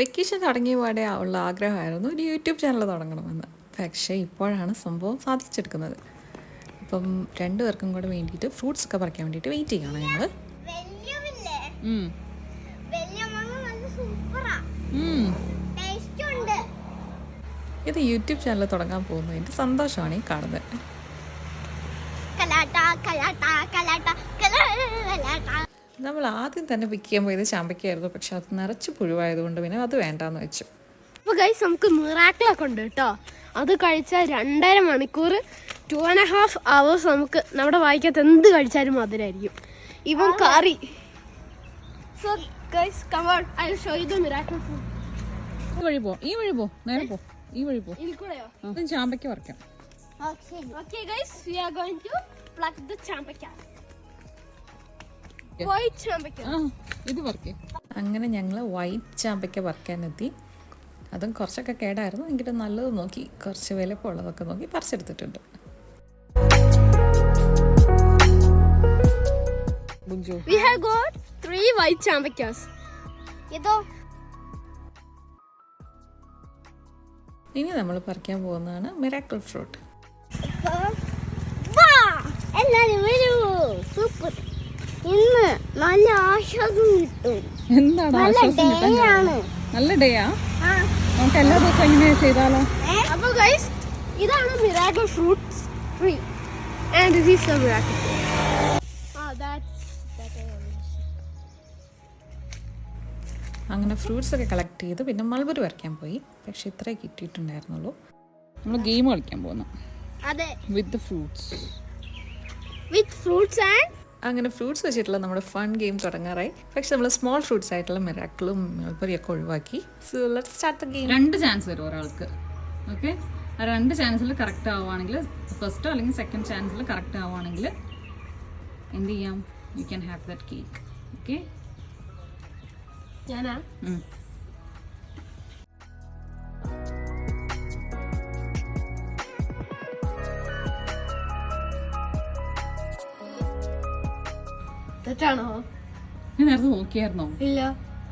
Vacation തുടങ്ങിയ പാടെ ഉള്ള ആഗ്രഹമായിരുന്നു ഒരു യൂട്യൂബ് ചാനൽ തുടങ്ങണമെന്ന്. പക്ഷേ ഇപ്പോഴാണ് സംഭവം സാധിച്ചെടുക്കുന്നത്. ഇപ്പം രണ്ടുപേർക്കും കൂടെ വേണ്ടിയിട്ട് ഫ്രൂട്ട്സ് ഒക്കെ പറിക്കാൻ വേണ്ടിയിട്ട് വെയിറ്റ് ചെയ്യണം ഞങ്ങൾ. ഇത് യൂട്യൂബ് ചാനൽ തുടങ്ങാൻ പോകുന്നതിൻ്റെ സന്തോഷമാണ് ഈ കാണുന്നത്. നമ്മൾ ആദ്യം തന്നെ പിക്ക് ചെയ്യാൻ പോയത് ചാമ്പയ്ക്കായിരുന്നു. പക്ഷെ അത് നിറച്ച് പുഴുവായതുകൊണ്ട് പിന്നെ അത് വേണ്ടാന്ന് വെച്ചു. അപ്പോൾ ഗൈസ് നമുക്ക് മിറാക്കിളൊക്കെ ഉണ്ട് കേട്ടോ. അത് കഴിച്ചാൽ 2.5 മണിക്കൂർ 2.5 hours നമുക്ക് നമ്മുടെ വായിക്കകത്ത് എന്ത് കഴിച്ചാലും മധുരമായിരിക്കും. ഇവൻ curry. So guys come on, I will show you the miracle food. ഈ വഴി പോ നേരെ പോ. ഈ വഴി പോ. ഇതിൽകൂടെയോ? ചാമ്പയ്ക്ക പറിക്കാം. Okay guys, we are going to pluck the ചാമ്പയ്ക്ക. വൈറ്റ് ചാമ്പയ്ക്ക. ഇത് പറിക്കേ. അങ്ങനെ ഞങ്ങൾ വൈറ്റ് ചാമ്പയ്ക്ക പറിക്കാനെത്തി. അതും കുറച്ചൊക്കെ കേടായിരുന്നു. എങ്കിലും നല്ലത് നോക്കി കുറച്ച് വിലപ്പുള്ളതൊക്കെ നോക്കി പറിച്ചെടുത്തിട്ടുണ്ട്. We have got 3 white chambakkas. ഇതോ ഇനി നമ്മൾ പറിക്കാൻ പോകുന്നതാണ് മിറാക്കിൾ ഫ്രൂട്ട്. എല്ലാരും വരൂ. സൂപ്പർ. ഇന്ന് നല്ല ആശ്വാസം കിട്ടും. എന്താണ് ആശ്വാസം കിട്ടാൻ? നല്ല ഡേയാ. നമുക്ക് എല്ലാ ദിവസവും ഇങ്ങനെ ചെയ്താലോ? അപ്പോൾ ഗൈസ് ഇതാണ് miracle fruit tree and this is A miracle. അങ്ങനെ ഫ്രൂട്ട്സ് ഒക്കെ കളക്ട് ചെയ്ത് പിന്നെ മൾബറി പറിക്കാൻ പോയി. പക്ഷെ ഇത്രേ കിട്ടിയിട്ടുണ്ടായിരുന്നുള്ളൂ. നമ്മൾ ഗെയിം കളിക്കാൻ പോകുന്നു. അതെ, വിത്ത് ഫ്രൂട്ട്സ് ആൻഡ് അങ്ങനെ ഫ്രൂട്ട്സ് വെച്ചിട്ടുള്ള നമ്മുടെ ഫൺ ഗെയിം തുടങ്ങാറായി. പക്ഷെ നമ്മൾ സ്മോൾ ഫ്രൂട്ട്സ് ആയിട്ടുള്ള മിറാക്കിളും മൾബറിയൊക്കെ ഒഴിവാക്കി. So let's start the game. 2 chance വരും ഒരാൾക്ക്. ഓക്കെ, ആ 2 ചാൻസിൽ കറക്റ്റ് ആവുകയാണെങ്കിൽ, ഫസ്റ്റോ അല്ലെങ്കിൽ സെക്കൻഡ് ചാൻസിൽ കറക്റ്റ് ആവുകയാണെങ്കിൽ എന്ത് ചെയ്യാം? You can have that cake. Okay, ഞാനാ തെറ്റാണോ? നീ നേരത്തെ നോക്കിയായിരുന്നോ? ഇല്ല.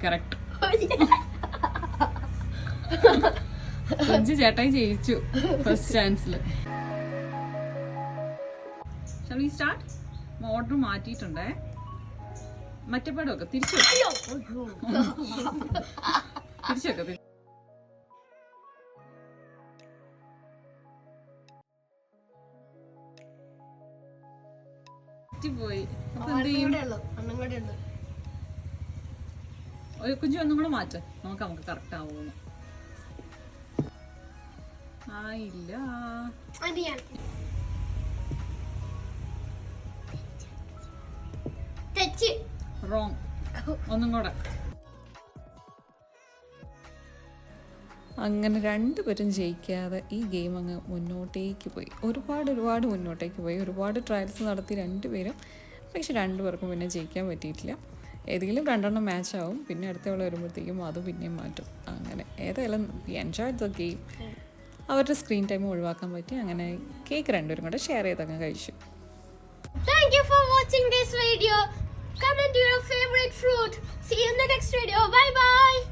കറക്റ്റ്. ചേട്ടായി ജയിച്ചു ഫസ്റ്റ് ചാൻസിൽ. Shall we start? ഓർഡർ മാറ്റിയിട്ടുണ്ടേ. മറ്റേ പടമൊക്കെ തിരിച്ചു തിരിച്ചൊക്കെ പോയി. അപ്പൊ എന്ത് ചെയ്യും? ഒരു കുഞ്ഞു ഒന്നും കൂടെ മാറ്റ. നമുക്ക് കറക്റ്റ് ആവുന്നു. ആയില്ല. റോങ്. ഒന്നും കൂടെ. അങ്ങനെ 2 പേരും ജയിക്കാതെ ഈ ഗെയിം അങ്ങ് മുന്നോട്ടേക്ക് പോയി. ഒരുപാട് മുന്നോട്ടേക്ക് പോയി. ഒരുപാട് ട്രയൽസ് നടത്തി 2 പേരും. പക്ഷെ 2 പേർക്കും പിന്നെ ജയിക്കാൻ പറ്റിയിട്ടില്ല. ഏതെങ്കിലും 2 മാച്ച് ആവും. പിന്നെ അടുത്തവളെ വരുമ്പോഴത്തേക്കും അത് പിന്നെയും മാറ്റും. അങ്ങനെ ഏതായാലും എൻജോയ് ദ ഗെയിം. അവരുടെ സ്ക്രീൻ ടൈം ഒഴിവാക്കാൻ പറ്റി. അങ്ങനെ കേക്ക് 2 പേരും കൂടെ ഷെയർ ചെയ്തങ്ങ് കഴിച്ചു. Thank you for watching this video. Comment your favorite fruit. See you in the next video. Bye bye.